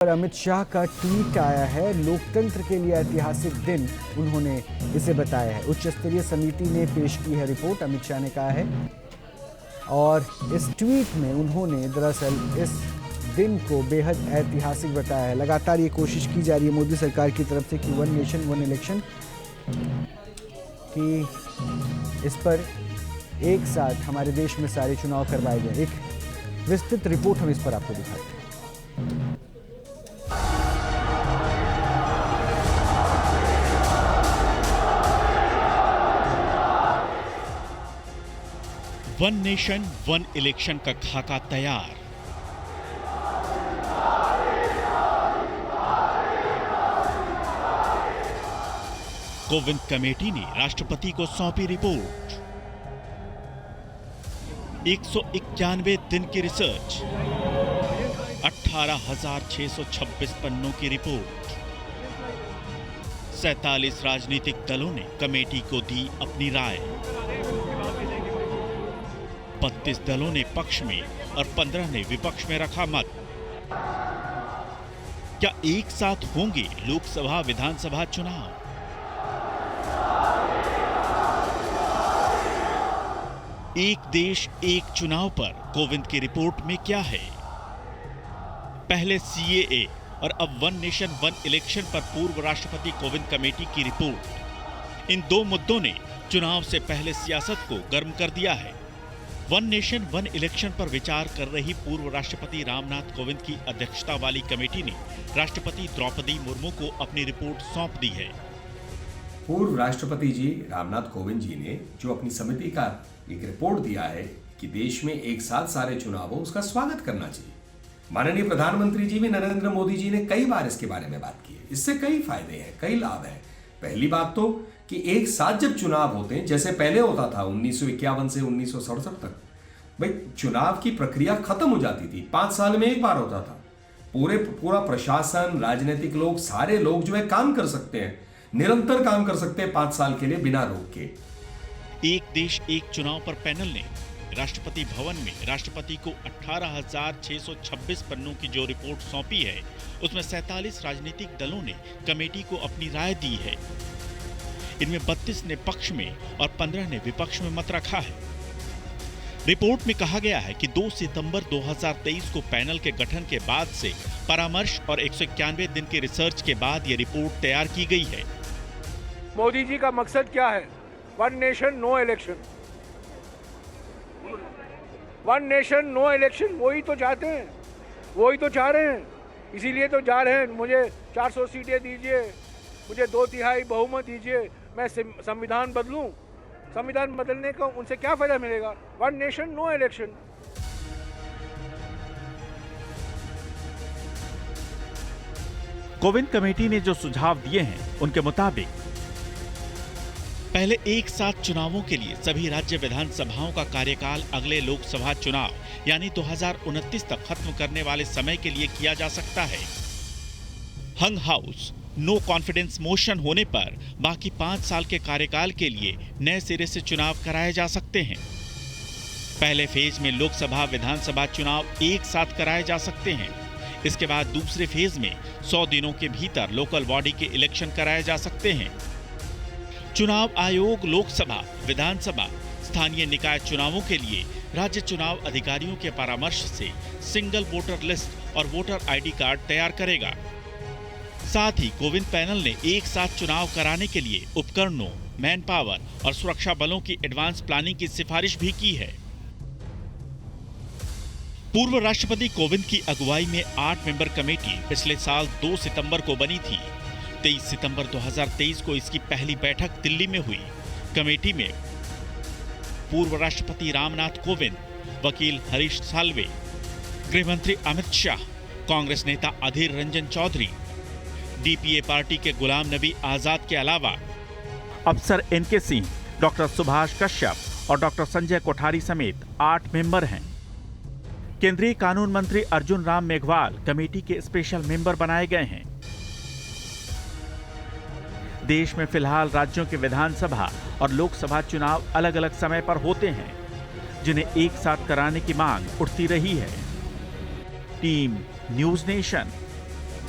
पर अमित शाह का ट्वीट आया है। लोकतंत्र के लिए ऐतिहासिक दिन उन्होंने इसे बताया है। उच्च स्तरीय समिति ने पेश की है रिपोर्ट, अमित शाह ने कहा है। और इस ट्वीट में उन्होंने दरअसल इस दिन को बेहद ऐतिहासिक बताया है। लगातार ये कोशिश की जा रही है मोदी सरकार की तरफ से कि वन नेशन वन इलेक्शन कि इस पर एक साथ हमारे देश में सारे चुनाव करवाए जाए। एक विस्तृत रिपोर्ट हम इस पर आपको दिखाते हैं। वन नेशन वन इलेक्शन का खाका तैयार। कोविंद कमेटी ने राष्ट्रपति को सौंपी रिपोर्ट। 191 दिन की रिसर्च, 18,626 पन्नों की रिपोर्ट। 47 राजनीतिक दलों ने कमेटी को दी अपनी राय। 32 दलों ने पक्ष में और 15 ने विपक्ष में रखा मत। क्या एक साथ होंगे लोकसभा विधानसभा चुनाव? एक देश एक चुनाव पर कोविंद की रिपोर्ट में क्या है? पहले सीएए और अब वन नेशन वन इलेक्शन पर पूर्व राष्ट्रपति कोविंद कमेटी की रिपोर्ट। इन दो मुद्दों ने चुनाव से पहले सियासत को गर्म कर दिया है। वन नेशन वन इलेक्शन पर विचार कर रही पूर्व राष्ट्रपति रामनाथ कोविंद की अध्यक्षता वाली कमेटी ने राष्ट्रपति द्रौपदी मुर्मू को अपनी रिपोर्ट सौंप दी है। पूर्व राष्ट्रपति जी रामनाथ कोविंद जी ने जो अपनी समिति का एक रिपोर्ट दिया है कि देश में एक साथ सारे चुनाव हो, उसका स्वागत करना चाहिए। माननीय प्रधानमंत्री जी भी नरेंद्र मोदी जी ने कई बार इसके बारे में बात की है। इससे कई फायदे हैं, कई लाभ हैं। पहली बात तो कि एक साथ जब चुनाव होते हैं, जैसे पहले होता था 1951 से 1967 तक, भाई चुनाव की प्रक्रिया खत्म हो जाती थी, 5 साल में एक बार होता था। पूरा प्रशासन, राजनीतिक लोग, सारे लोग जो है काम कर सकते हैं, निरंतर काम कर सकते हैं 5 साल के लिए बिना रोक के। एक देश एक चुनाव पर पैनल ने राष्ट्रपति भवन में राष्ट्रपति को 18,626 पन्नों की जो रिपोर्ट सौंपी है, उसमें 47 राजनीतिक दलों ने कमेटी को अपनी राय दी है। इनमें 32 ने पक्ष में और 15 ने विपक्ष में मत रखा है। रिपोर्ट में कहा गया है कि 2 सितंबर 2023 को पैनल के गठन के बाद से परामर्श और 191 दिन की रिसर्च के बाद यह रिपोर्ट तैयार की गई है। मोदी जी का मकसद क्या है? One nation no election, one nation no election, वही तो चाहते हैं, वही तो चाह रहे हैं। इसीलिए तो जा रहे हैं, मुझे 400 सीटें दीजिए, मुझे 2/3 बहुमत दीजिए, मैं संविधान बदलूं। संविधान बदलने का उनसे क्या फायदा मिलेगा? One nation no election. Kovind committee ने जो सुझाव दिए हैं, उनके मुताबिक पहले एक साथ चुनावों के लिए सभी राज्य विधानसभाओं का कार्यकाल अगले लोकसभा चुनाव यानी 2029 तक खत्म करने वाले समय के लिए किया जा सकता है। हंग हाउस नो कॉन्फिडेंस मोशन होने पर बाकी 5 साल के कार्यकाल के लिए नए सिरे से चुनाव कराए जा सकते हैं। पहले फेज में लोकसभा विधानसभा चुनाव एक साथ कराए जा सकते हैं। इसके बाद दूसरे फेज में 100 दिनों के भीतर लोकल बॉडी के इलेक्शन कराए जा सकते हैं। चुनाव आयोग लोकसभा, विधानसभा, स्थानीय निकाय चुनावों के लिए राज्य चुनाव अधिकारियों के परामर्श से सिंगल वोटर लिस्ट और वोटर आईडी कार्ड तैयार करेगा। साथ ही कोविंद पैनल ने एक साथ चुनाव कराने के लिए उपकरणों, मैन पावर और सुरक्षा बलों की एडवांस प्लानिंग की सिफारिश भी की है। पूर्व राष्ट्रपति कोविंद की अगुवाई में 8 मेंबर कमेटी पिछले साल 2 सितंबर को बनी थी। 23 सितंबर 2023 को इसकी पहली बैठक दिल्ली में हुई। कमेटी में पूर्व राष्ट्रपति रामनाथ कोविंद, वकील हरीश साल्वे, गृहमंत्री अमित शाह, कांग्रेस नेता अधीर रंजन चौधरी, डीपीए पार्टी के गुलाम नबी आजाद के अलावा अफसर एनके सिंह, डॉक्टर सुभाष कश्यप और डॉक्टर संजय कोठारी समेत 8 मेंबर हैं। केंद्रीय कानून मंत्री अर्जुन राम मेघवाल कमेटी के स्पेशल मेंबर बनाए गए हैं। देश में फिलहाल राज्यों के विधानसभा और लोकसभा चुनाव अलग अलग समय पर होते हैं, जिन्हें एक साथ कराने की मांग उठती रही है। Team news nation.